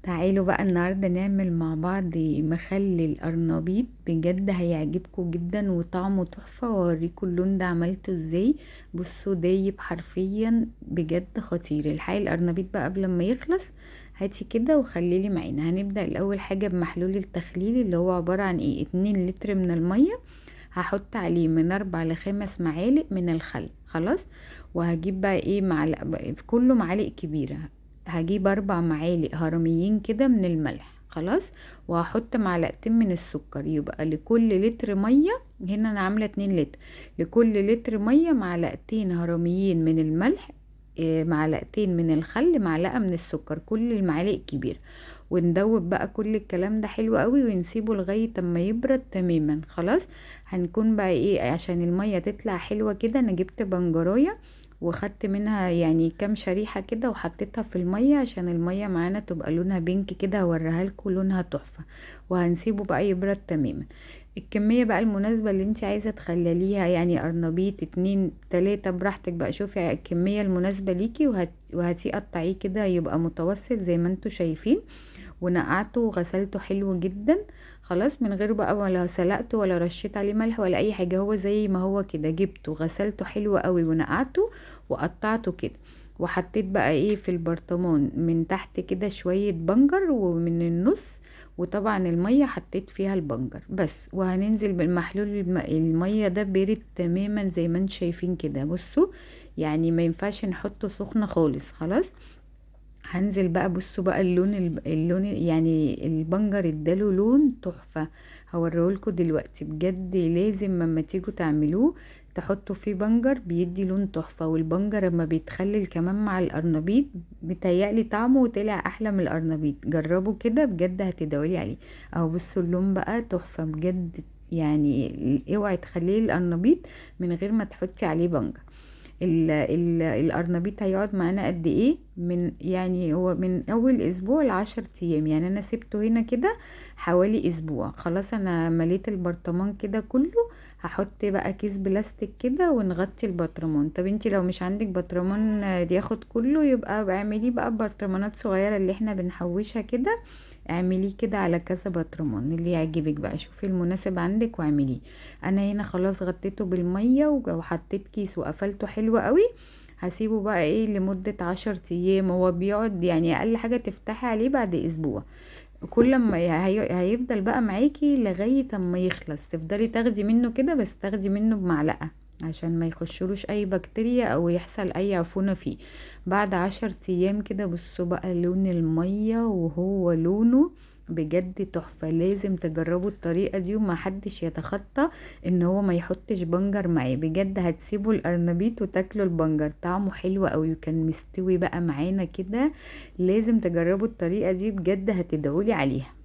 تعالوا بقى النهاردة نعمل مع بعض مخلل قرنبيط. بجد هيعجبكم جدا وطعمه تحفة، واوريكم اللون ده عملته ازاي. بصوا دايب حرفيا، بجد خطير. الحقيقة القرنبيط بقى قبل ما يخلص هاتي كده وخليلي معانا. هنبدأ الأول حاجة بمحلول التخليل اللي هو عبارة عن 2 لتر من المية. هحط عليه من 4 ل5 معالق من الخل. خلاص. وهجيب بقى معلقة في كله، معالق كبيرة. هجيب 4 معالق هرميين كده من الملح. خلاص. وهحط معلقتين من السكر، يبقى لكل لتر مية. هنا انا عاملة 2 لتر. لكل لتر مية معلقتين هرميين من الملح. معلقتين من الخل، معلقة من السكر، كل المعالق الكبيرة. وندوب بقى كل الكلام ده حلو قوي ونسيبه لغاية اما يبرد تماما. خلاص. هنكون بقى عشان المية تطلع حلوة كده، انا جبت بنجراية وخدت منها يعني كام شريحة كده وحطيتها في المية عشان المية معانا تبقى لونها بينك كده. هوريها لكم لونها تحفة. وهنسيبه بقى يبرد تماما. الكمية بقى المناسبة اللي انت عايزة تخلليها، يعني قرنبيط 2 3 براحتك بقى. شوفي الكمية المناسبة ليكي وهاتيه قطعيه كده يبقى متوسط زي ما انتوا شايفين. ونقعته وغسلته حلو جدا. خلاص، من غير بقى ولا سلقته ولا رشيت عليه ملح ولا اي حاجة، هو زي ما هو كده جبته غسلته حلو قوي ونقعته وقطعته كده. وحطيت بقى في البرطمان من تحت كده شوية بنجر ومن النص. وطبعا المية حطيت فيها البنجر بس. وهننزل بالمحلول المية ده بارد تماما زي ما انتم شايفين كده. بصوا، يعني ما ينفعش نحطه سخن خالص. خلاص. هنزل بقى. بصوا بقى اللون يعني البنجر اداله لون تحفة. هوريهولكوا دلوقتي. بجد لازم لما تيجوا تعملوه تحطوا فيه بنجر، بيدي لون تحفة. والبنجر لما بيتخلل كمان مع القرنبيط بيتهيألي طعمه طلع احلى من القرنبيط. جربوا كده بجد هتدعولي عليه. اهو بصوا اللون بقى تحفة بجد. يعني اوعي تخليه القرنبيط من غير ما تحطي عليه بنجر. القرنبيط هيقعد معانا قد ايه؟ يعني هو من اول اسبوع ل10 ايام. يعني انا سبته هنا كده حوالي اسبوع. خلاص انا مليت البرطمان كده كله. هحط بقى كيس بلاستيك كده ونغطي البرطمان. طب انتي لو مش عندك برطمان ياخد كله، يبقى اعمليه بقى برطمانات صغيرة اللي احنا بنحوشها كده. اعمليه كده على كذا برطمان اللي يعجبك بقى. شوفي المناسب عندك واعمليه. انا هنا خلاص غطيته بالمية وحطيت كيس وقفلته حلو قوي. هسيبه بقى لمدة 10 ايام. هو بيقعد يعني اقل حاجة تفتحي عليه بعد اسبوع. كل ما هيفضل بقى معاكي لغاية اما يخلص. تفضلي تاخدي منه كده، بس تاخدي منه بمعلقة عشان ما يخشلوش اي بكتيريا او يحصل اي عفونة فيه. بعد 10 ايام كده بصوا بقى لون المية وهو لونه بجد تحفة. لازم تجربوا الطريقة دي ومحدش يتخطى ان هو ما يحطش بنجر معاه. بجد هتسيبوا القرنبيط وتاكلوا البنجر. طعمه حلو قوي وكان مستوي بقى معانا كده. لازم تجربوا الطريقة دي بجد هتدعولي عليها.